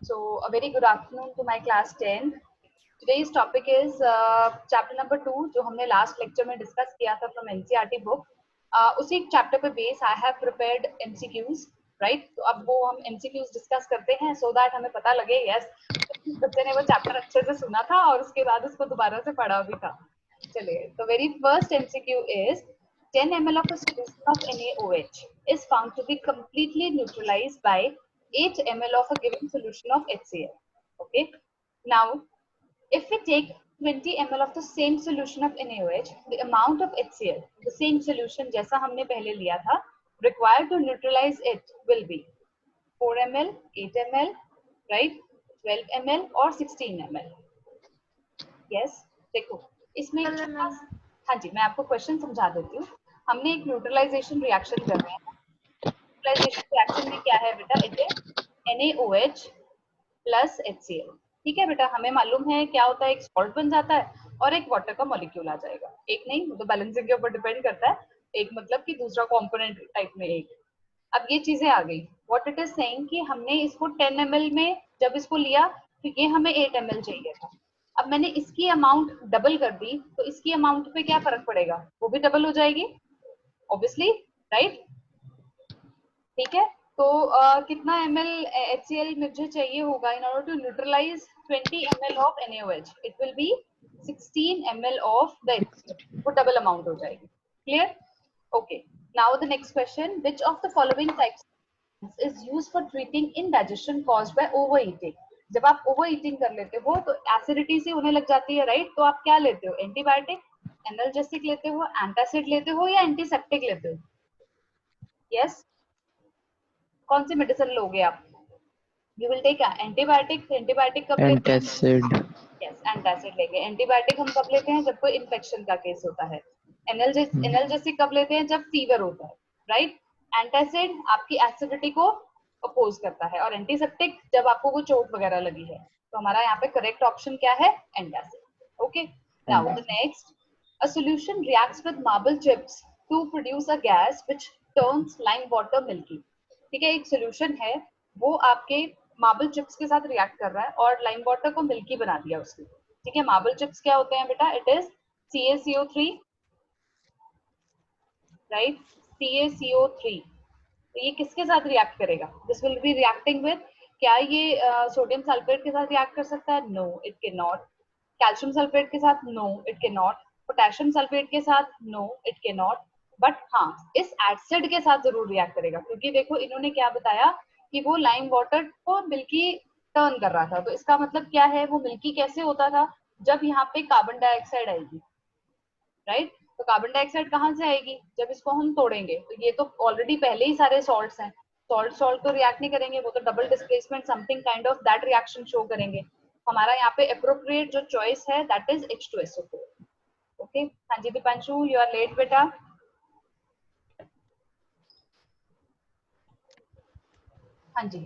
So, a very good afternoon to my class 10. Today's topic is chapter number 2 जो हमने last lecture में discuss किया था from NCERT book. उसी chapter पे base I have prepared MCQs, right? तो अब वो हम MCQs discuss करते हैं so that हमें पता लगे yes बच्चे ने वो chapter अच्छे से सुना था और उसके बाद उसको दोबारा से पढ़ा भी था. चलिए, the very first MCQ is 10 ml of a solution of NaOH is found to be completely neutralized by 8 ml of a given solution of HCl. Okay. Now, if we take 20 ml of the same solution of NaOH, the amount of HCl, the same solution जैसा हमने पहले लिया था, required to neutralize it will be 4 ml, 8 ml, right? 12 ml or 16 ml. Yes. देखो, इसमें एक छोटा, हाँ जी, मैं आपको क्वेश्चन समझा देती हूँ. हमने एक न्यूट्रलाइजेशन रिएक्शन कर रहे हैं. न्यूट्रलाइजेशन रिएक्शन में क्या है बेटा? It is NaOH plus HCl. ठीक है बेटा, हमें मालूम है क्या होता है. एक सॉल्ट बन जाता है और एक वाटर का मॉलिक्यूल आ जाएगा. एक नहीं, वो तो बैलेंसिंग के ऊपर डिपेंड करता है. एक मतलब कि दूसरा कंपोनेंट टाइप में एक. अब ये चीजें आ गई. व्हाट इट इज सेइंग कि हमने इसको 10 ml में जब इसको लिया तो ये हमें 8 ml चाहिए था. अब मैंने इसकी अमाउंट डबल कर दी तो इसकी अमाउंट पे क्या फर्क पड़ेगा? वो भी डबल हो जाएगी ऑब्वियसली, राइट? ठीक है. तो कितना ml HCl मुझे चाहिए होगा in order to neutralise 20 ml ऑफ NaOH? It will be 16 ml of the HCl. वो डबल अमाउंट हो जाएगी. Clear? Okay. Now the next question, which of the following types is used for treating indigestion caused by overeating? जब आप over eating कर लेते हो तो acidity से होने लग जाती है, राइट? तो आप क्या लेते हो? एंटीबायोटिक, एनाल्जेसिक लेते हो, एंटासिड लेते हो या एंटीसेप्टिक लेते हो? यस, कौन सी मेडिसिन लोगे आप? You will take antibiotic. Antibiotic कब लेते हैं? एंटासिड. यस, एंटासिड लेंगे. एंटीबायोटिक हम कब लेते हैं? जब कोई इन्फेक्शन का केस होता है. एनाल्जेसिक कब लेते हैं? जब फीवर होता है, राइट? एंटासिड आपकी एसिडिटी को अपोज करता है और एंटीसेप्टिक जब आपको कोई चोट वगैरह लगी है. तो हमारा यहाँ पे करेक्ट ऑप्शन क्या है? Antacid. Okay. Now the next, a solution reacts with marble chips to produce a gas which turns lime water milky. ठीक है, एक सोल्यूशन है वो आपके मार्बल चिप्स के साथ रिएक्ट कर रहा है और लाइम वाटर को मिल्की बना दिया उसने. ठीक है, मार्बल चिप्स क्या होते हैं बेटा? It is CaCO3, right? CaCO3. तो ये किसके साथ रिएक्ट करेगा? This will be reacting with, क्या ये सोडियम सल्फेट के साथ रिएक्ट कर सकता है? No, it can not. Calcium sulphate के साथ? No, it can not. Potassium sulphate के साथ? No, it can not. But हाँ, इस एसिड के साथ जरूर रिएक्ट करेगा, क्योंकि देखो इन्होंने क्या बताया कि वो लाइम वाटर को मिल्की टर्न कर रहा था. तो इसका मतलब क्या है? वो मिल्की कैसे होता था? जब यहाँ पे कार्बन डाइऑक्साइड आएगी, राइट? तो कार्बन डाइऑक्साइड कहाँ से आएगी? जब इसको हम तोड़ेंगे. तो ये तो ऑलरेडी पहले ही सारे सॉल्ट्स हैं. सॉल्ट सॉल्ट तो रिएक्ट नहीं करेंगे, वो तो double displacement something kind of that reaction show करेंगे. हमारा यहाँ पे अप्रोप्रिएट जो चॉइस है दैट इज H2SO4. ओके. हाँ जी दीपांशु, यू आर लेट बेटा. हाँ जी.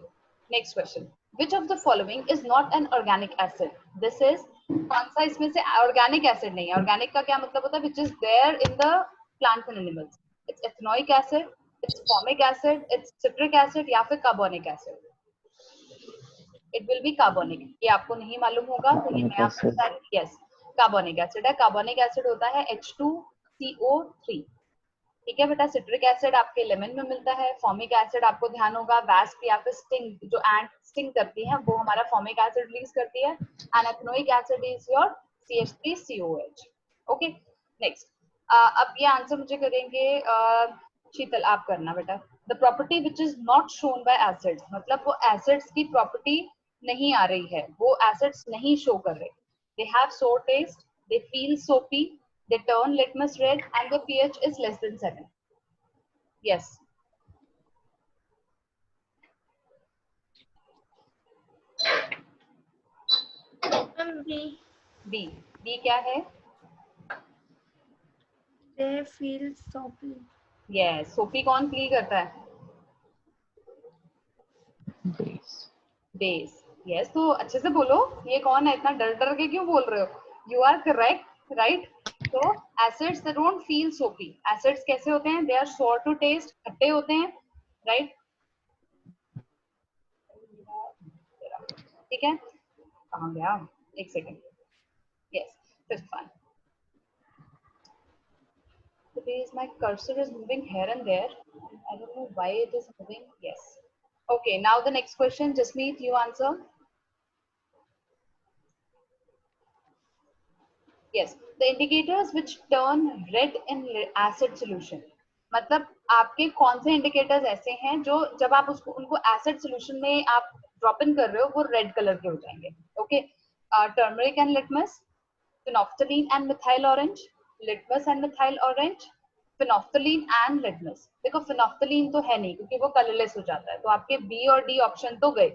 Next question, which of the following is not an organic acid? This is, कौन सा इसमें से ऑर्गेनिक एसिड नहीं है? ऑर्गेनिक का क्या मतलब होता है? Which is there in the plants and animals. It's ethanoic acid, it's formic acid, it's citric acid या फिर carbonic acid. It will be carbonic. ये आपको नहीं मालूम होगा तो ये मैं आपको बता रही हूँ. यस, कार्बोनिक एसिड है. कार्बोनिक एसिड होता है H2CO3. ठीक है बेटा. सिट्रिक एसिड आपके लेमन में मिलता है. फॉर्मिक एसिड आपको ध्यान होगा वास्प या फिर स्टिंग, जो एंट स्टिंग करती है वो हमारा फॉर्मिक एसिड रिलीज करती है. And ethanoic acid is your CH3COH. Okay. Next, अब ये आंसर मुझे करेंगे शीतल, आप करना बेटा. The property which is not shown by acids, मतलब वो एसिड्स की प्रॉपर्टी नहीं आ रही है, वो एसिड्स नहीं शो कर रहे. दे हैव सोर टेस्ट, दे फील सोपी, they turn litmus red and the pH is less than 7. Yes. B. B क्या है? They feel soapy. Yes. सोपी कौन फील करता है? बेस. यस. तो अच्छे से बोलो, ये कौन है? इतना डर डर के क्यों बोल रहे हो? You are correct, right? तो acids they don't feel soapy. Acids कैसे होते हैं? They are sour to taste, खट्टे होते हैं, राइट? ठीक है, कहाँ गया, एक second, yes, fifth one. Because my cursor is moving here and there. I don't know why it is moving. Yes. Okay, now the next question. Jasmeet, you answer. Yes. The indicators which turn red in acid solution. मतलब आपके कौन से indicators ऐसे हैं जो जब आप उसको उनको एसिड सॉल्यूशन में आप ड्रॉप इन कर रहे हो वो रेड कलर के हो जाएंगे. Okay, turmeric and litmus, phenolphthalein and methyl orange, litmus and methyl orange, phenolphthalein and litmus. देखो phenolphthalein तो है नहीं क्योंकि वो कलरलेस हो जाता है, तो आपके बी और डी ऑप्शन तो गए,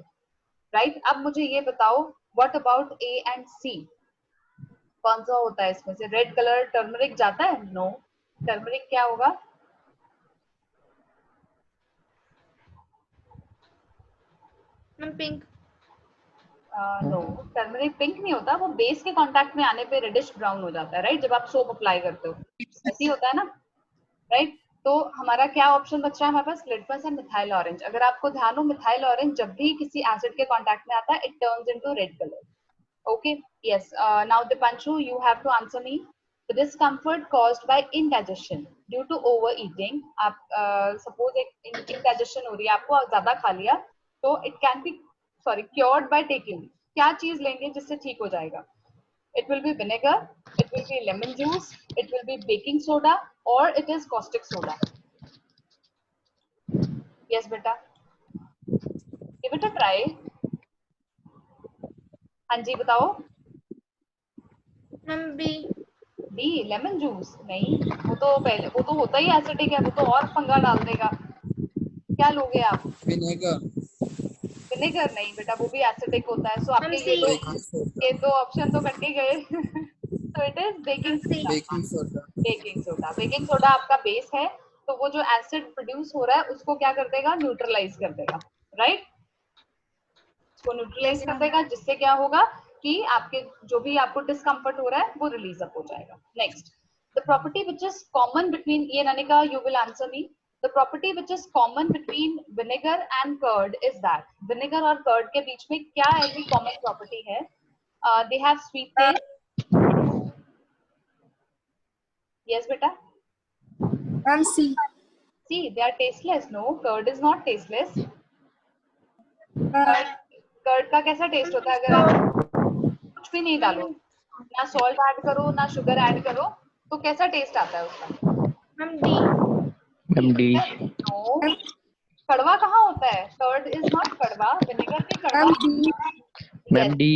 राइट. अब मुझे ये बताओ व्हाट अबाउट ए एंड सी, कौन सा होता है इसमें से रेड कलर? टर्मरिक जाता है? नो. टर्मरिक क्या होगा? पिंक. नो, टर्मरिक पिंक नहीं होता, वो बेस के कांटेक्ट में आने पे रेडिश ब्राउन हो जाता है, राइट, जब आप सोप अप्लाई करते हो ऐसे ही होता है ना, राइट. तो हमारा क्या ऑप्शन बच रहा है हमारे पास? Litmus and methyl orange. अगर आपको ध्यान हो, मिथाइल ऑरेंज जब भी किसी एसिड के कांटेक्ट में आता है it turns into red colour. Okay, yes. Now Deepanshu, you have to answer me. The discomfort caused by indigestion due to overeating. आप सपोज एक इंडाइजेशन हो रही है, आपको ज्यादा खा लिया, तो it can be cured by taking. क्या चीज लेंगे जिससे ठीक हो जाएगा? It will be vinegar, it will be lemon juice, it will be baking soda, or it is caustic soda. Yes, beta. Give it a try. हाँ जी, बताओ. B. D, lemon juice? नहीं, वो तो पहले, वो तो होता ही एसिडिक है, वो तो और पंगा डाल देगा. क्या लोगे आप? विनेगर. विनेगर नहीं बेटा, वो भी एसिडिक होता है. सो आपके ये दो ऑप्शन तो कट ही गए. तो it is baking soda. Baking soda. Baking soda, baking soda आपका बेस है, तो वो जो एसिड प्रोड्यूस हो रहा है उसको क्या कर देगा? न्यूट्रलाइज कर देगा, राइट. उसको न्यूट्रलाइज कर देगा, जिससे क्या होगा कि आपके जो भी आपको डिस्कम्फर्ट हो रहा है वो रिलीज अप हो जाएगा. Next, the property which is common between, ये Nanika you will answer me. The property which is common between vinegar and curd is that, vinegar और कर्ड के बीच में क्या ऐसी कॉमन प्रॉपर्टी है? They have sweet taste. Yes बेटा. C. See, they are tasteless. No, curd is not tasteless. Curd का कैसा टेस्ट होता है? अगर आप कुछ भी नहीं डालो, ना सॉल्ट ऐड करो ना शुगर ऐड करो, तो कैसा टेस्ट आता है उसका? डी. नो, कड़वा कहाँ होता है? कर्ड इज नॉट कड़वा, विनेगर भी कड़वा. डी.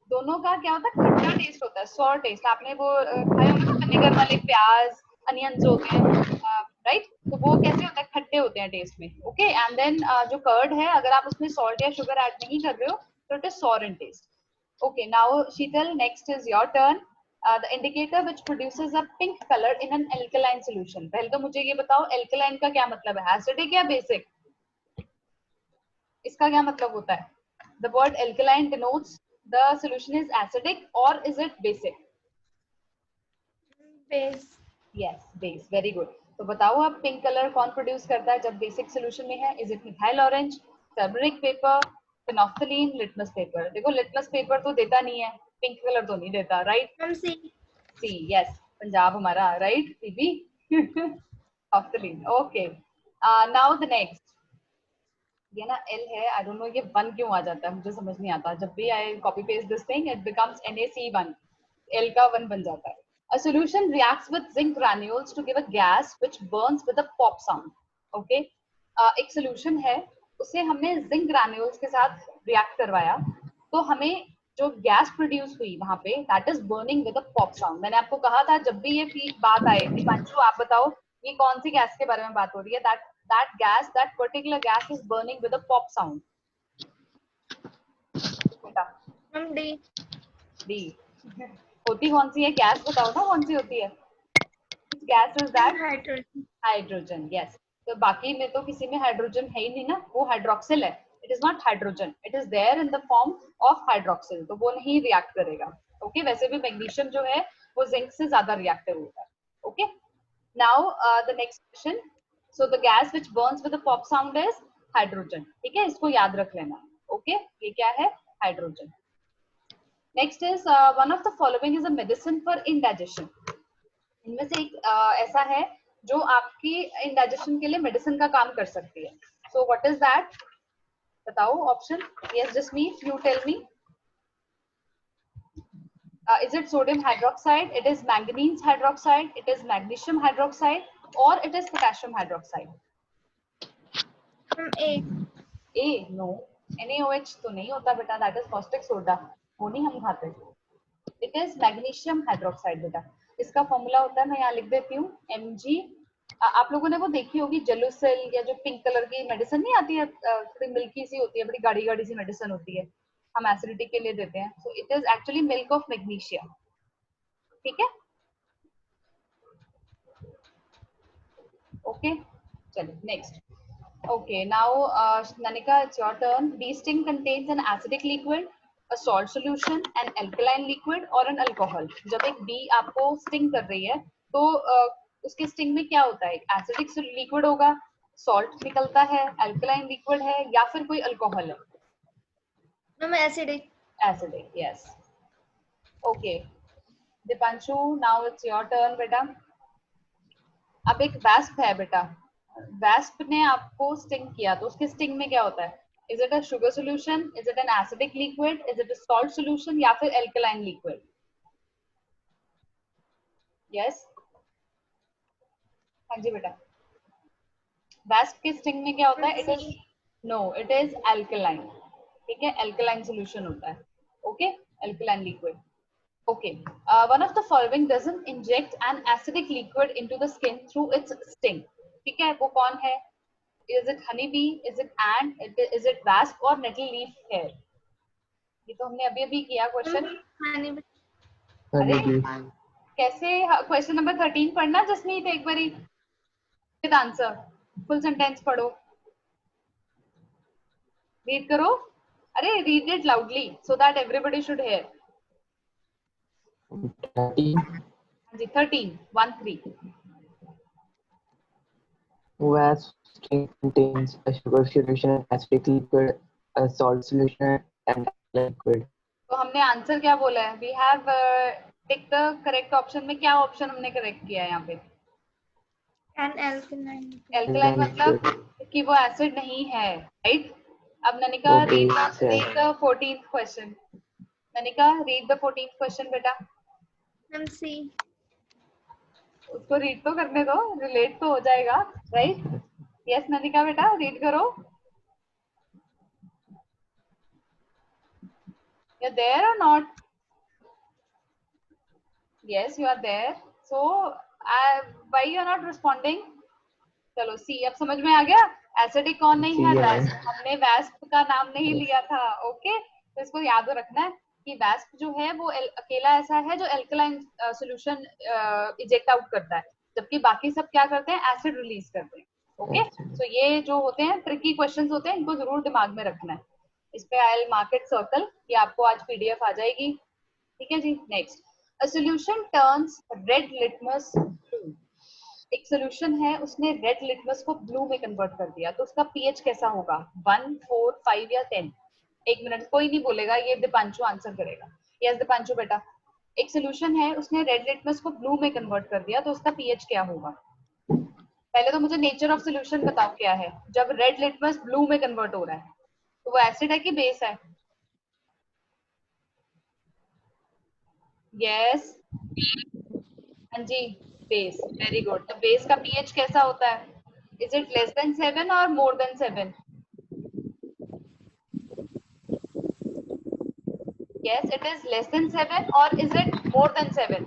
दोनों का क्या होता है? खट्टा टेस्ट होता है, सॉर टेस्ट. आपने वो खाया होगा ना विनेगर वाले प्याज, अनियंस होते हैं, राइट, तो वो कैसे होता है? खट्टे होते हैं टेस्ट में. ओके, एंड देन जो कर्ड है, अगर आप उसमें सॉल्ट या शुगर ऐड नहीं कर रहे हो तो it is sour in taste. Okay, now Sheetal, next is your turn. The indicator which produces a pink colour in an alkaline solution. पहले तो मुझे ये बताओ एल्कलाइन का क्या मतलब है? एसिडिक या बेसिक? इसका क्या मतलब होता है? The word alkaline denotes the solution is acidic or is it basic? Base. Yes, base. Very good. तो बताओ अब पिंक कलर कौन प्रोड्यूस करता है जब बेसिक सोल्यूशन में है? Is it methyl orange, turmeric paper, phenolphthalein, litmus paper? देखो लिटमस पेपर तो देता नहीं है, पिंक कलर तो नहीं देता, राइट. सी, यस, पंजाब हमारा, right. CB, phenolphthalein. Okay, now the next. ये ना एल है, आई डोंट नो ये 1 क्यों आ जाता है, मुझे समझ नहीं आता. जब भी I copy paste this thing it becomes NaC1, L का 1 बन जाता है. A solution reacts with zinc granules to give a gas which burns with a pop sound. Okay, एक solution है, उसे हमने zinc granules के साथ react करवाया, तो हमें जो गैस प्रोड्यूस हुई वहां पे that is burning with a pop sound. मैंने आपको कहा था जब भी ये बात आए, दीपांशु आप बताओ ये कौन सी गैस के बारे में बात हो रही है? that gas, that particular gas is burning with a pop sound. D. होती कौन सी है? गैस बताओ ना कौन सी होती है? Gas is that? Hydrogen. Yes. तो बाकी में तो किसी में हाइड्रोजन है ही नहीं ना, वो हाइड्रोक्सिल है. It is not hydrogen, it is there in the form of hydroxyl, तो वो नहीं रिएक्ट करेगा. ओके, वैसे भी मैग्नीशियम जो है वो जिंक से ज्यादा रिएक्टिव होता है. Okay, now the next question. So the gas which burns with a pop sound is hydrogen. ठीक है, इसको याद रख लेना. ओके ये क्या है, hydrogen. Next is one of the following is a medicine for indigestion. इनमें से एक ऐसा है जो आपकी इंडाइजेशन के लिए मेडिसिन का काम कर सकती है. सो व्हाट इज दैट, बताओ option. Yes Jasmeet you tell me. Is it sodium hydroxide, it is manganese hydroxide, it is magnesium hydroxide, or it is potassium hydroxide? A. A, no. NaOH तो नहीं होता बेटा, that is caustic soda, वो नहीं हम खाते. It is magnesium hydroxide बेटा. इसका फॉर्मूला होता है, मैं यहाँ लिख देती हूँ, Mg. आप लोगों ने वो देखी होगी जेलुसिल, या जो पिंक कलर की मेडिसिन नहीं आती है, थोड़ी मिल्की सी होती है, बड़ी गाढ़ी गाढ़ी सी मेडिसिन होती है, हम एसिडिटी के लिए देते हैं. So it is actually milk of magnesia. ठीक है, ओके चलो next. Okay, now Nanika, it's your turn. Bee sting contains an acidic liquid, a salt solution, an alkaline liquid or an alcohol. जब एक bee आपको sting कर रही है तो उसके sting में क्या होता है, acidic liquid होगा, salt निकलता है, alkaline liquid है, या फिर कोई alcohol है. No, acidic. Acidic, yes. Okay, Dipanshu, now it's your turn बेटा. अब एक wasp है बेटा. वैस्प ने आपको स्टिंग किया तो उसके स्टिंग में क्या होता है, is it a sugar solution, is it N acidic liquid, is it a salt solution, या फिर एल्कलाइन लिक्विड. यस हाँ जी बेटा, वैस्प के स्टिंग में क्या होता है, it is no, it is alkaline. ठीक है, एल्कलाइन सोल्यूशन होता है. Okay, alkaline liquid. Okay, one of the following doesn't inject an acidic liquid into the skin through its sting. ठीक है, वो कौन है, is it honeybee, is it ant, is it wasp or nettle leaf hair? ये तो हमने अभी अभी किया क्वेश्चन. अरे कैसे, क्वेश्चन नंबर 13 पढ़ना जसमीत एक बारी विद आंसर, फुल सेंटेंस पढ़ो, रीड करो. अरे read it loudly so that everybody should hear. 13 13 13. Wasp sting contains a sugar solution, an acidic liquid, a salt solution, and liquid. तो हमने आंसर क्या बोला है, we have tick the correct option में. क्या ऑप्शन हमने करेक्ट किया है यहाँ पे, An alkaline. एल्कलाइन मतलब कि वो एसिड नहीं है, राइट. अब Nanika read the 14th question. Nanika read the 14th question बेटा. C. उसको रीड तो करने दो, रिलेट तो हो जाएगा, राइट. यस ननिका बेटा रीड करो. यू आर देयर और not. Yes you are there. So why you are not responding. चलो सी, अब समझ में आ गया एसिडिक कौन नहीं है, वैस्प. हमने वैस्प का नाम नहीं लिया था. ओके, तो इसको याद रखना है कि वैस्प जो है वो अकेला ऐसा है जो एल्कलाइन सॉल्यूशन इजेक्ट आउट करता है, जबकि बाकी सब क्या करते हैं, एसिड रिलीज करते हैं. ओके, सो ये जो होते हैं ट्रिकी क्वेश्चंस होते हैं, इनको जरूर दिमाग में रखना है. इस पे I will mark it circle, ये आपको आज पीडीएफ आ जाएगी. ठीक है जी. Next, a solution turns red litmus blue. एक सॉल्यूशन है, उसने रेड लिटमस को ब्लू में कन्वर्ट कर दिया, तो उसका पीएच कैसा होगा, 1, 4, 5 या 10. एक मिनट, कोई नहीं बोलेगा, ये दीपांशु आंसर करेगा. यस दीपांशु बेटा, एक सॉल्यूशन है, उसने रेड लिटमस को ब्लू में कन्वर्ट कर दिया, तो उसका पीएच क्या होगा. पहले तो मुझे नेचर ऑफ सॉल्यूशन बताओ क्या है. जब रेड लिटमस ब्लू में कन्वर्ट हो रहा है तो वो एसिड है कि बेस है. यस हाँ जी, बेस. Very good. तो बेस का पीएच कैसा होता है, इज इट लेस देन 7 और more than 7. Yes, it is less than 7 or is it more than 7?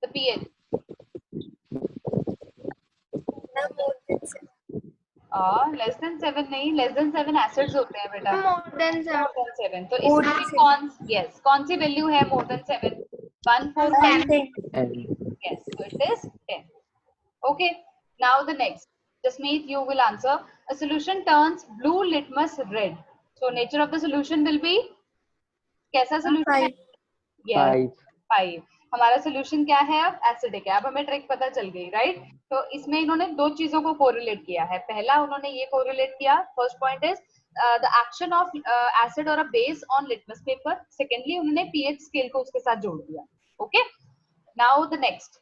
The pH. Less than 7 नहीं, less than 7 acids होते हैं बेटा. More than 7. तो इसमें भी कौन सी वैल्यू है more than 7? 1, 4, 10. Yes, so it is 10. Okay, now the next. Jasmeet, you will answer. A solution turns blue litmus red. So nature of the solution will be कैसा solution है, 5. हमारा solution क्या है, अब एसिडिक है. अब हमें ट्रिक पता चल गई, राइट. तो इसमें इन्होंने दो चीजों को कोरिलेट किया है. पहला उन्होंने ये कोरिलेट किया, first point is the action of acid और a base on litmus paper. Secondly उन्होंने पीएच स्केल को उसके साथ जोड़ दिया. ओके, नाउ द नेक्स्ट,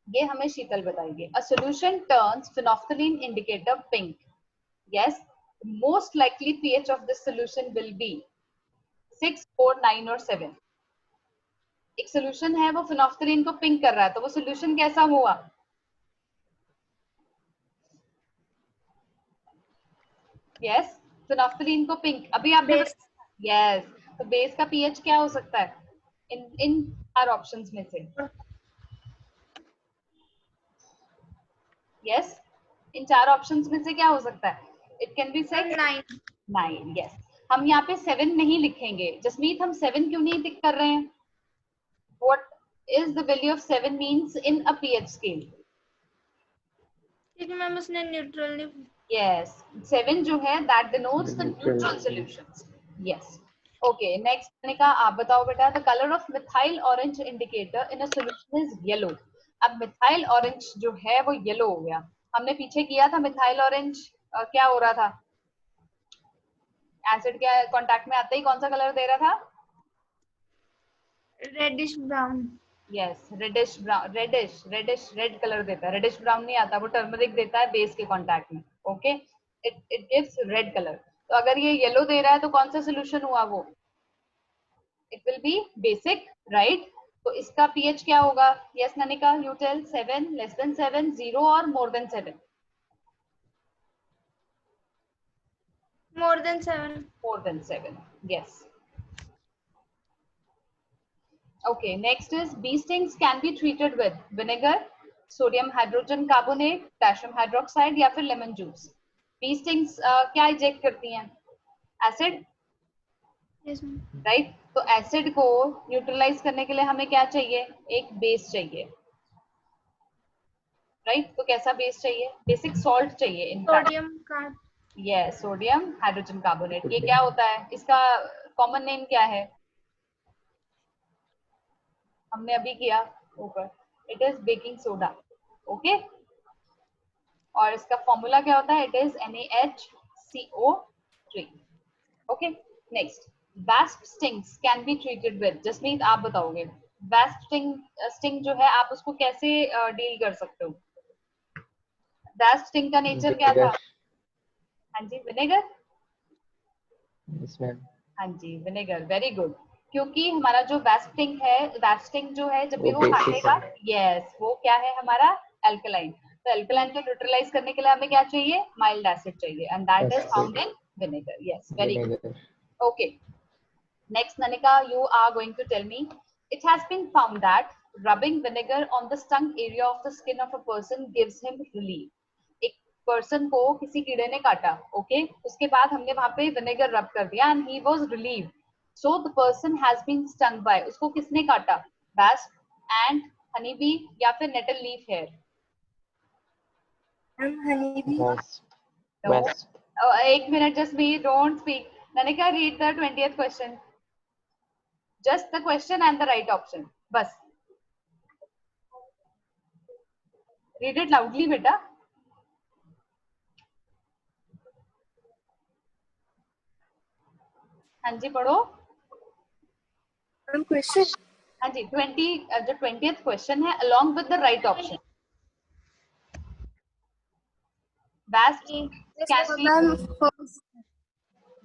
ये हमें शीतल बताएगी. अ solution turns phenolphthalein indicator pink. Yes, most likely pH of this solution will be 6, 4, 9 और 7. एक सोल्यूशन है वो phenolphthalein को पिंक कर रहा है, तो वो सोल्यूशन कैसा हुआ? यस, phenolphthalein को पिंक. अभी आपने यस, तो बेस का पीएच क्या हो सकता है इन चार ऑप्शंस में से? यस, इन चार ऑप्शंस में से क्या हो सकता है? It can B 6, 9. यस, हम यहाँ पे 7 नहीं लिखेंगे. जसमीत, हम 7 क्यों नहीं टिक कर रहे हैं? What is the value of 7 means in a pH scale? क्योंकि मैम उसने न्यूट्रल नहीं. Yes, 7 जो है that denotes the neutral solutions. Yes. Okay, next निका आप बताओ बेटा. The color of methyl orange indicator in a solution is yellow. अब methyl orange जो है वो yellow हो गया. हमने पीछे किया था methyl orange, क्या हो रहा था? एसिड के कांटेक्ट में आते ही कौन सा कलर दे रहा था? Reddish brown. Yes, reddish brown, reddish red colour देता है. रेडिश ब्राउन नहीं आता, वो टर्मरिक देता है बेस के कांटेक्ट में. Okay, it gives red colour. तो अगर ये येलो दे रहा है तो कौन सा सोल्यूशन हुआ वो? It will be basic, right? तो इसका पीएच क्या होगा? Yes Nanika, you tell. 7, less than 7, 0 और more than 7? More than 7. More than 7, yes. Okay, next is bee stings can be treated with vinegar, sodium hydrogen carbonate, potassium hydroxide या फिर lemon juice. Bee stings क्या inject करती हैं? Acid, yes ma'am. right? तो acid को neutralize करने के लिए हमें क्या चाहिए? एक base चाहिए, right? तो कैसा base चाहिए? Basic salt चाहिए in fact. Sodium carb. Yes, sodium hydrogen carbonate. ये क्या होता है? इसका common name क्या है? हमने अभी किया ऊपर. It is baking soda. Okay, और इसका फॉर्मूला क्या होता है? It is NaHCO3. Okay, next, wasp stings can be treated with. Jasmeet आप बताओगे वास्प स्टिंग जो है आप उसको कैसे डील कर सकते हो? वास्प स्टिंग का नेचर क्या था? हाँ जी, विनेगर. Yes, ma'am. हाँ जी, विनेगर. Very good. क्योंकि हमारा जो वास्पिंग है, वास्पिंग जो है जब भी वो काटेगा, यस, वो क्या है हमारा? एल्कलाइन. तो एल्कलाइन को न्यूट्रलाइज करने के लिए हमें क्या चाहिए? माइल्ड एसिड चाहिए, and that is found in vinegar. Yes, very good. Okay, next Nanika, you are going to tell me. It has been found that rubbing vinegar on the stung area of the skin of a person gives him relief. एक person को किसी कीड़े ने काटा, okay, उसके बाद हमने वहां पे विनेगर रब कर दिया and he was relieved. So the person has been stung by. उसको किसने काटा? Wasp, ant, honeybee या फिर nettle leaf hair? honeybee. No. एक minute, just me, don't speak. Nanika, read the 20th question. Just the question and the right option. बस. Read it loudly, बेटा. हाँ जी, पढ़ो. क्वेश्चन. हाँ जी, 20th क्वेश्चन है along with the right option.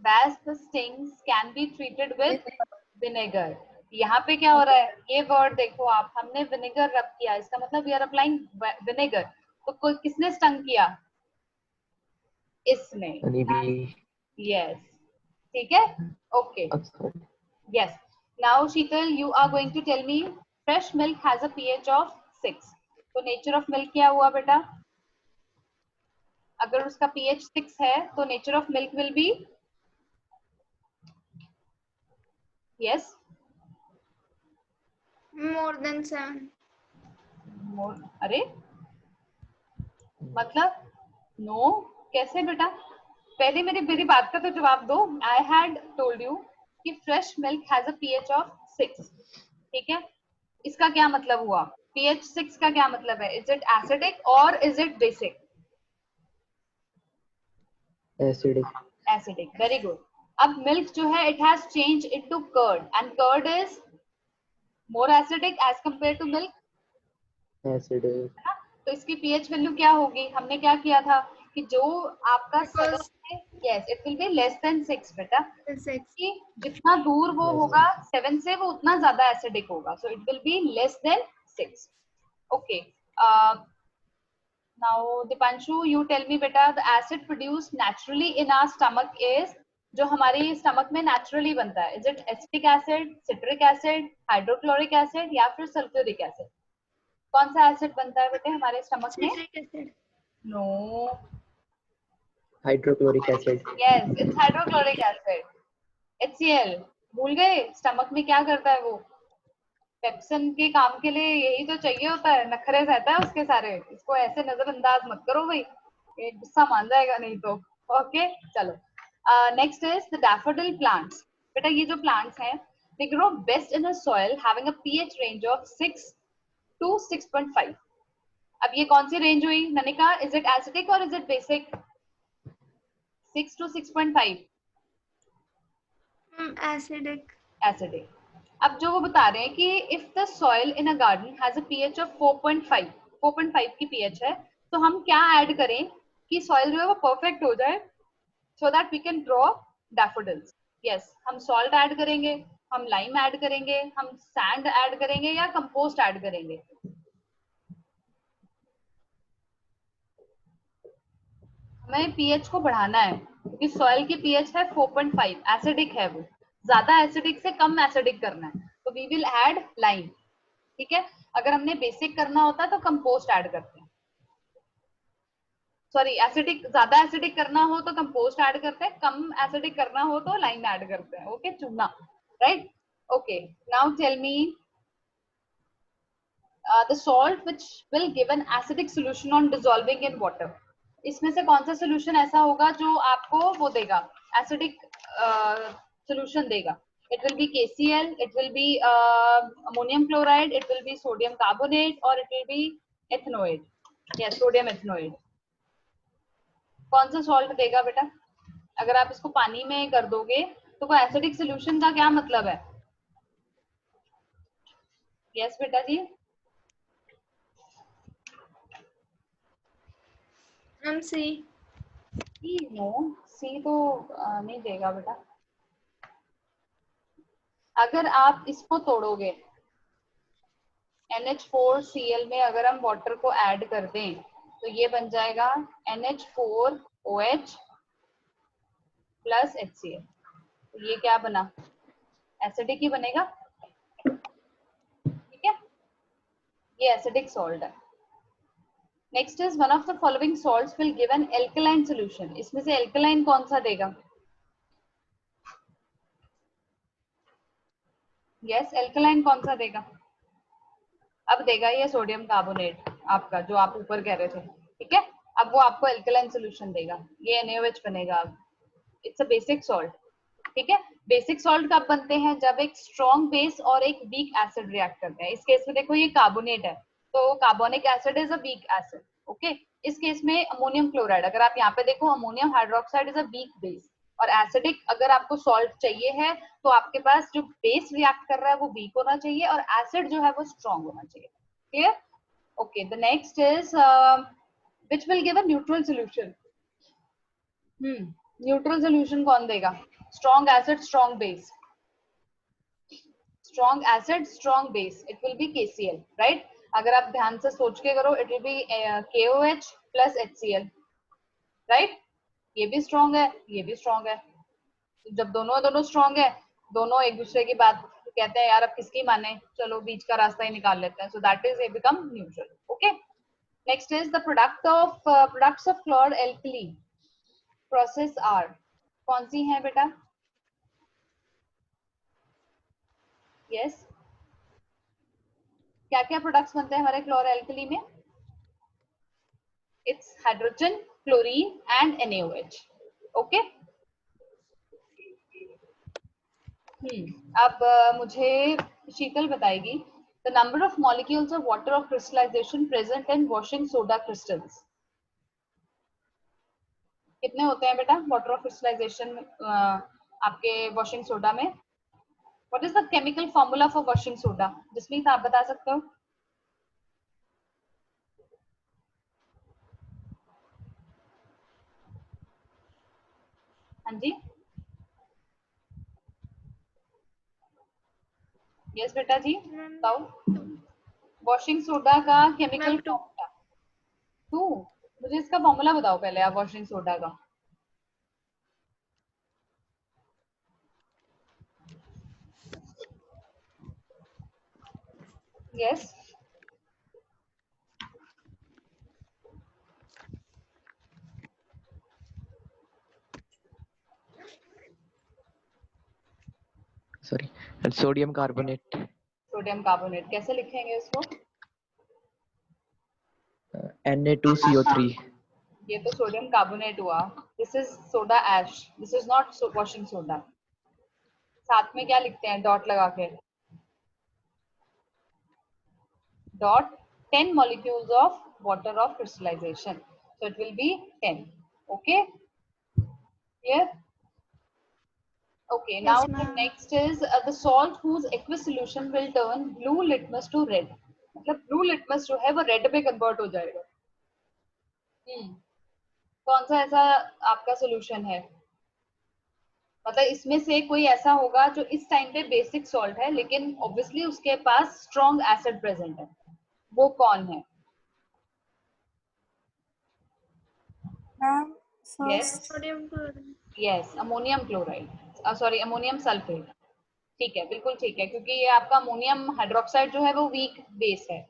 Wasp stings can be treated with vinegar. यहाँ पे क्या हो रहा है? ये वर्ड देखो आप, हमने विनेगर रब किया, इसका मतलब वी आर अप्लाइंग विनेगर. तो किसने स्टंग किया? इसने. यस, ठीक है. Okay, yes. Now Sheetal, you are going to tell me. Fresh milk has a pH of 6. तो नेचर ऑफ मिल्क क्या हुआ बेटा? अगर उसका pH 6 है तो nature of milk will be, yes, more than 7. अरे मतलब नो, कैसे बेटा? पहले मेरी बात का तो जवाब दो. आई हैड टोल्ड यू कि fresh milk has a pH of 6. ठीक है, इसका क्या मतलब हुआ? pH 6 का क्या मतलब है? इज इट एसिडिक और is it basic? Acidic. Acidic, very good. अब मिल्क जो है it has change into curd and curd is more acidic as compare to milk, Acidic. है ना? तो इसकी पीएच वैल्यू क्या होगी? हमने क्या किया था कि जो आपका Because 7 है, yes it will be less than 6 बेटा, the 6. कि जितना दूर वो Less होगा 7 से वो उतना ज्यादा एसिडिक होगा, so it will be less than 6. Okay, now Dipanshu, you tell me beta, the acid produced naturally in our stomach is, जो हमारे स्टमक में नेचुरली बनता है, is it acetic acid, citric acid, hydrochloric acid या फिर sulphuric acid? कौन सा acid बनता है बेटे हमारे स्टमक में? Citric acid. No, hydrochloric acid. Yes it's hydrochloric acid, HCl। भूल गए? स्टमक में क्या करता है वो? पेप्सिन के काम के लिए यही तो चाहिए होता है, नखरे रहता है उसके सारे, इसको ऐसे नजरअंदाज मत करो भाई, ये गुस्सा मान जाएगा नहीं तो। ओके चलो, next is the daffodil plants. बेटा ये जो प्लांट्स हैं they grow best in a soil having a pH range of 6 to 6.5। अब ये कौन सी रेंज हुई ननिका? इज इट एसिडिक और is it basic? 6 to 6.5 Acidic. Acidic. अब जो वो बता रहे हैं कि if the soil in a garden has a pH of 4.5 की पीएच है, तो हम क्या ऐड करें कि सॉइल जो है वो परफेक्ट हो जाए, so that we can draw daffodils? Yes, हम सॉल्ट ऐड करेंगे, हम लाइम ऐड करेंगे, हम सैंड ऐड करेंगे या कंपोस्ट ऐड करेंगे? हमें पीएच को बढ़ाना है क्योंकि सॉइल की पीएच है 4.5, एसिडिक है वो, ज्यादा एसिडिक से कम एसिडिक करना है, तो वी विल ऐड लाइम। ठीक है, अगर हमने बेसिक करना होता है तो कंपोस्ट ऐड करते हैं, सॉरी एसिडिक, ज्यादा एसिडिक करना हो तो कंपोस्ट ऐड करते हैं, कम एसिडिक करना हो तो लाइम ऐड करते हैं। ओके चुनना, right? Okay, now tell me the salt which will give an acidic solution on dissolving in water। इसमें से कौन सा सोल्यूशन ऐसा होगा जो आपको वो देगा, एसिडिक सोल्यूशन देगा? it will be KCl, it will be ammonium chloride, it will be sodium carbonate or it will be ethanoid, yes sodium ethanoid। कौन सा सॉल्ट देगा बेटा? अगर आप इसको पानी में कर दोगे तो वो एसिडिक सोल्यूशन का क्या मतलब है? यस बेटा जी, C. नो सी तो नहीं देगा बेटा। अगर आप इसको तोड़ोगे NH4Cl में अगर हम वाटर को ऐड कर दें तो ये बन जाएगा NH4OH प्लस HCl। तो ये क्या बना? एसिडिक ही बनेगा। ठीक है, ये एसिडिक सॉल्ट है। Next is one of the following salts will give an alkaline solution. इसमें से एल्कलाइन कौन सा देगा? यस, एल्कलाइन कौन सा देगा? अब देगा ये सोडियम कार्बोनेट आपका, जो आप ऊपर कह रहे थे। ठीक है, अब वो आपको एल्कलाइन सॉल्यूशन देगा, ये NaOH बनेगा। It's a basic salt. ठीक है, बेसिक सॉल्ट कब बनते हैं? जब एक स्ट्रॉन्ग बेस और एक वीक एसिड रिएक्ट करते हैं। इस केस में देखो ये कार्बोनेट है तो carbonic acid is a weak acid. Okay, इस केस में अमोनियम क्लोराइड, अगर आप यहाँ पे देखो ammonium hydroxide is a weak base, और एसिडिक अगर आपको सॉल्ट चाहिए है तो आपके पास जो बेस रिएक्ट कर रहा है वो वीक होना चाहिए और एसिड जो है वो स्ट्रॉन्ग होना चाहिए। Clear? Okay, the next is which will give a neutral solution. Neutral solution कौन देगा? Strong acid strong base, strong acid strong base, it will B KCl, right? अगर आप ध्यान से सोच के करो it will B KOH plus HCl, right? ये भी स्ट्रॉन्ग है, ये भी स्ट्रॉन्ग है। जब दोनों स्ट्रॉन्ग है, दोनों एक दूसरे की बात कहते हैं यार अब किसकी माने, चलो बीच का रास्ता ही निकाल लेते हैं, so that is a become neutral. Okay, next is the products of chlor alkali process are. कौन सी है बेटा? यस, क्या क्या प्रोडक्ट्स बनते हैं हमारे क्लोर एल्कली में? It's hydrogen, chlorine and NaOH। Okay, अब मुझे शीतल बताएगी the number of molecules of water of crystallisation present in washing soda crystals. कितने होते हैं बेटा वाटर ऑफ क्रिस्टलाइजेशन आपके वॉशिंग सोडा में? What is the chemical formula for washing soda? जिसमें आप बता सकते हो? हाँ जी, यस बेटा जी बताओ। वॉशिंग सोडा का केमिकल मैम 2। फॉर्मूला 2। मुझे इसका फॉर्मूला बताओ पहले आप वॉशिंग सोडा का। Yes Sorry, and sodium carbonate. Sodium carbonate कैसे लिखेंगे इसको? Na2CO3. ये तो सोडियम कार्बोनेट हुआ। This is soda ash, this is not washing soda. साथ में क्या लिखते हैं डॉट लगा के? dot 10 molecules of water of crystallization, so it will be 10. Okay, clear? Okay, now Yes, the ma'am. next is the salt whose aqueous solution will turn blue litmus to red. मतलब blue litmus जो है वो red में convert हो जाएगा। कौन सा ऐसा आपका solution है? मतलब इसमें से कोई ऐसा होगा जो इस टाइम पे बेसिक सॉल्ट है लेकिन ऑब्वियसली उसके पास स्ट्रॉन्ग एसिड प्रेजेंट है, वो कौन है? Ma'am, yes first sodium chloride. Yes ammonium chloride, sorry ammonium sulphate. ठीक है, बिल्कुल ठीक है, क्योंकि ये आपका अमोनियम हाइड्रोक्साइड जो है वो वीक बेस है।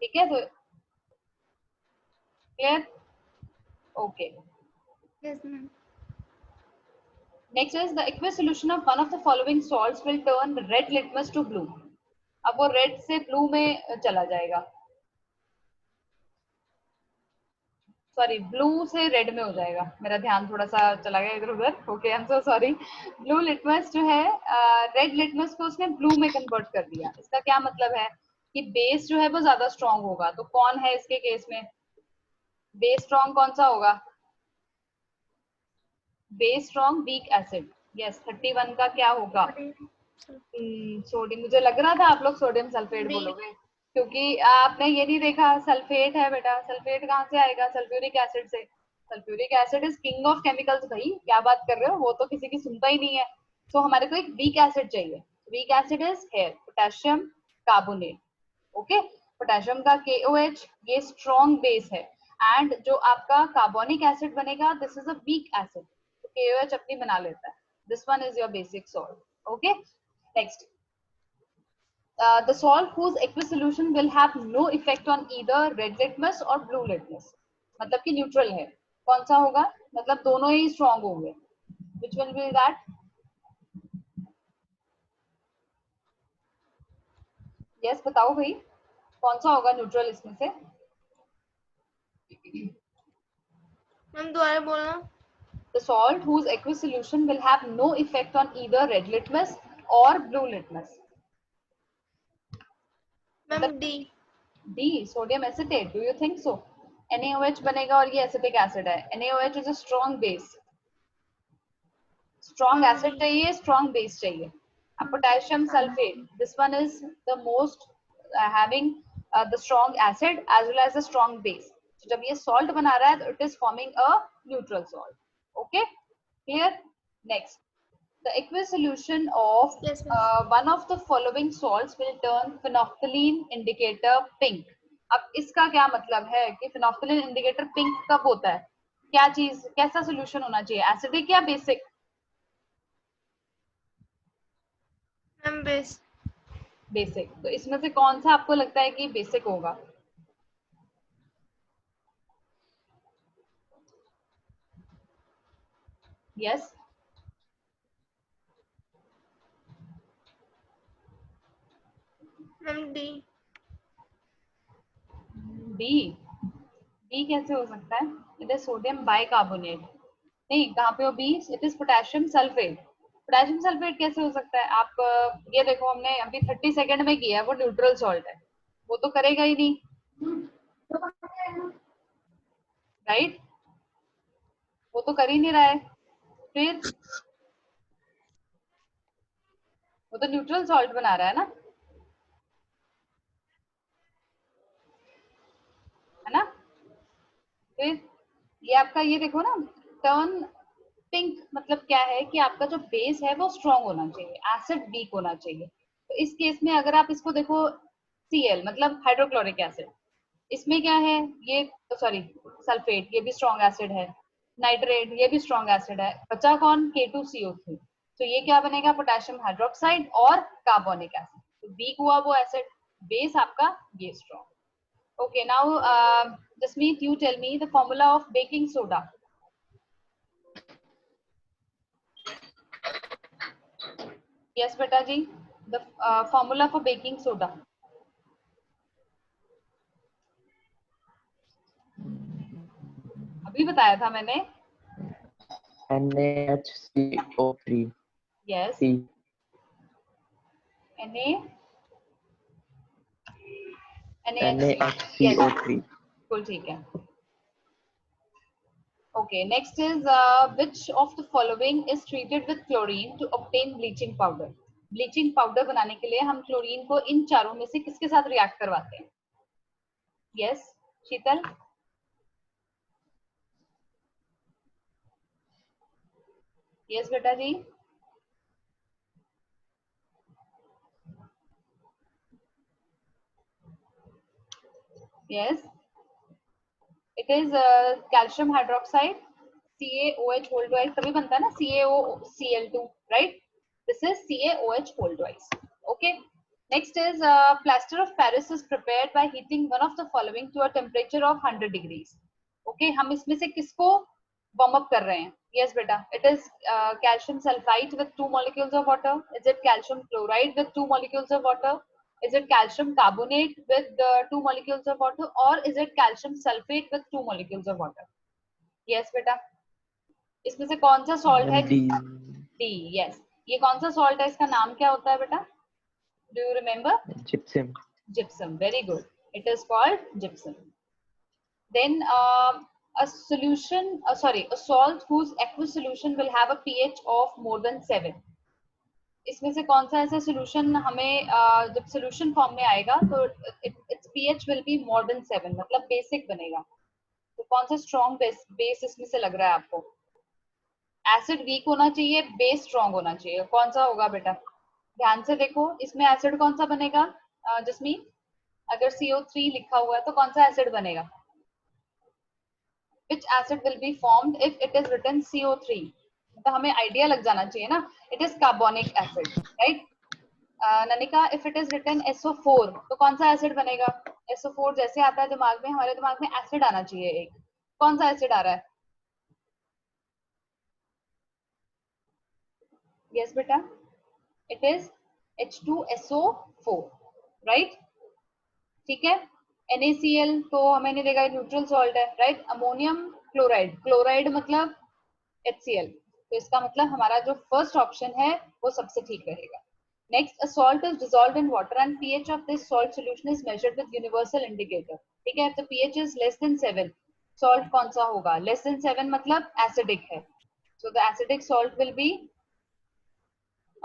ठीक है, तो clear? Okay, Yes, ma'am. Next is the aqueous solution of one of the following salts will turn red litmus to blue. अब वो रेड से ब्लू में चला जाएगा, सॉरी ब्लू से रेड में हो जाएगा, मेरा ध्यान थोड़ा सा चला गया इधर उधर। Okay, I am so sorry. Blue litmus जो है रेड लिटमस को उसने ब्लू में कन्वर्ट कर दिया। इसका क्या मतलब है कि बेस जो है वो ज्यादा स्ट्रांग होगा। तो कौन है इसके केस में बेस स्ट्रांग? कौन सा होगा base strong? Weak acid. Yes 31 का क्या होगा? सोडियम। मुझे लग रहा था आप लोग सोडियम सल्फेट B. बोलोगे, क्योंकि आपने ये नहीं देखा सल्फेट है बेटा। सल्फेट कहाँ से आएगा? सल्फ्यूरिक एसिड से। Sulphuric acid is king of chemicals भाई, क्या बात कर रहे हो, वो तो किसी की सुनता ही नहीं है। तो हमारे को एक वीक एसिड चाहिए। Weak acid is here potassium carbonate. Okay, potassium का KOH ये स्ट्रॉन्ग बेस है, एंड जो आपका कार्बोनिक एसिड बनेगा this is a weak acid, तो KOH अपनी बना लेता है। This one is your basic salt. Okay, next the salt whose aqueous solution will have no effect on either red litmus or blue litmus, मतलब कि neutral है। कौन सा होगा? मतलब दोनों ही स्ट्रॉन्ग होंगे। which will be that? yes बताओ भाई, कौन सा होगा न्यूट्रल इसमें से? मैम दोबारा बोलना। the salt whose aqueous solution will have no effect on either red litmus or blue litmus, ma'am मतलब D. D sodium acetate. Do you think so? NaOH बनेगा और ये एसिटिक एसिड है। NaOH is a strong base, strong acid चाहिए, strong base चाहिए। अब potassium sulphate, this one is the most having the strong acid as well as the strong base. जब ये salt बना रहा है तो it is forming a neutral salt. Okay, clear? Next, the aqueous solution of Yes, miss. one of the following salts will turn phenolphthalein indicator pink. अब इसका क्या मतलब है कि phenolphthalein indicator pink कब होता है? क्या चीज, कैसा सोल्यूशन होना चाहिए, एसिडिक या बेसिक? Ma'am base. बेसिक। तो इसमें से कौन सा आपको लगता है कि बेसिक होगा? Yes ma'am D. B. B कैसे हो सकता है? It is sodium bicarbonate. नहीं, कहाँ पे हो B? It is potassium sulphate. Potassium sulphate कैसे हो सकता है? आप ये देखो, हमने अभी 30 सेकंड में किया है, वो न्यूट्रल सॉल्ट है, वो तो करेगा ही नहीं, राइट? वो तो कर ही नहीं रहा है, फिर वो तो न्यूट्रल सॉल्ट बना रहा है ना, है ना। फिर ये आपका ये देखो ना, टर्न पिंक मतलब क्या है कि आपका जो बेस है वो स्ट्रॉन्ग होना चाहिए, एसिड वीक होना चाहिए। तो इस केस में अगर आप इसको देखो, Cl मतलब हाइड्रोक्लोरिक एसिड, इसमें क्या है, ये सॉरी सल्फेट, ये भी स्ट्रॉन्ग एसिड है, नाइट्रेट ये भी स्ट्रॉन्ग एसिड है, बचा कौन, K2CO3। तो ये क्या बनेगा, पोटेशियम हाइड्रोक्साइड और कार्बोनिक एसिड। तो वीक हुआ वो एसिड, बेस आपका ये strong. Okay, now Jasmeet, you tell me the formula of baking soda. Yes, beta ji, the formula for baking soda. अभी बताया था मैंने। NaHCO3. Yes. C. NaHCO3. बिल्कुल ठीक है। Okay, next is which of the following is treated with chlorine to obtain bleaching powder? Bleaching powder बनाने के लिए हम क्लोरीन को इन चारों में से किसके साथ रिएक्ट करवाते हैं? Yes, शीतल। Yes, बेटा जी। Yes. It is calcium hydroxide, CaOH whole twice, तभी बनता है ना CaOCl2, right? This is CaOH whole twice. Okay. Next is plaster of Paris is prepared by heating one of the following to a temperature of 100 degrees. Okay, हम इसमें से किसको warm up कर रहे हैं? Yes, बेटा. It is calcium sulfite with 2 molecules of water. Is it calcium chloride with 2 molecules of water? Is it calcium carbonate with 2 molecules of water, or is it calcium sulfate with 2 molecules of water? Yes, बेटा. इसमें से कौन सा salt है? D. D. Yes. ये कौन सा salt है? इसका नाम क्या होता है बेटा? Do you remember? Gypsum. Gypsum. Very good. It is called gypsum. Then a solution, a salt whose aqueous solution will have a pH of more than 7. इसमें से कौन सा ऐसा सोल्यूशन हमें जब सोल्यूशन फॉर्म में आएगा तो it's pH will be more than 7, मतलब बेसिक बनेगा। तो कौन सा स्ट्रॉन्ग बेस इसमें से लग रहा है आपको? एसिड वीक होना चाहिए, बेस स्ट्रॉन्ग होना चाहिए, कौन सा होगा बेटा? ध्यान से देखो, इसमें एसिड कौन सा बनेगा जसमीत? अगर CO3 लिखा हुआ है तो कौन सा एसिड बनेगा? Which acid will be formed if it is written CO3? तो हमें आइडिया लग जाना चाहिए ना, it is carbonic acid, right. Nanika, if it is written SO4 तो कौन सा एसिड बनेगा? SO4 जैसे आता है दिमाग में, हमारे दिमाग में एसिड आना चाहिए एक, कौन सा एसिड आ रहा है? यस बेटा, इट इज H2SO4, राइट। ठीक है। NaCl तो हमें नहीं देगा, न्यूट्रल सॉल्ट है, राइट। अमोनियम क्लोराइड, क्लोराइड मतलब HCl, तो इसका मतलब हमारा जो फर्स्ट ऑप्शन है वो सबसे ठीक रहेगा। Next, a salt is dissolved in water and pH of this salt solution is measured with universal indicator. ठीक है, तो pH is less than 7, salt कौन सा होगा? लेस देन 7 मतलब एसिडिक है, so the acidic salt will be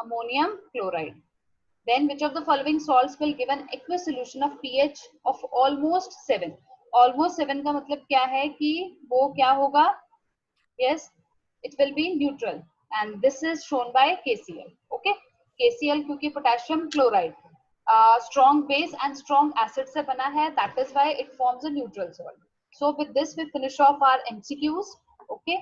ammonium chloride. Then which of the following salts will give an aqueous solution of pH of almost 7? Almost 7 का मतलब क्या है कि वो क्या होगा? Yes, it will be neutral, and this is shown by KCl. Okay, KCl क्योंकि potassium chloride strong base and strong acid से बना है, that is why it forms a neutral salt. So with this we finish off our MCQs. Okay,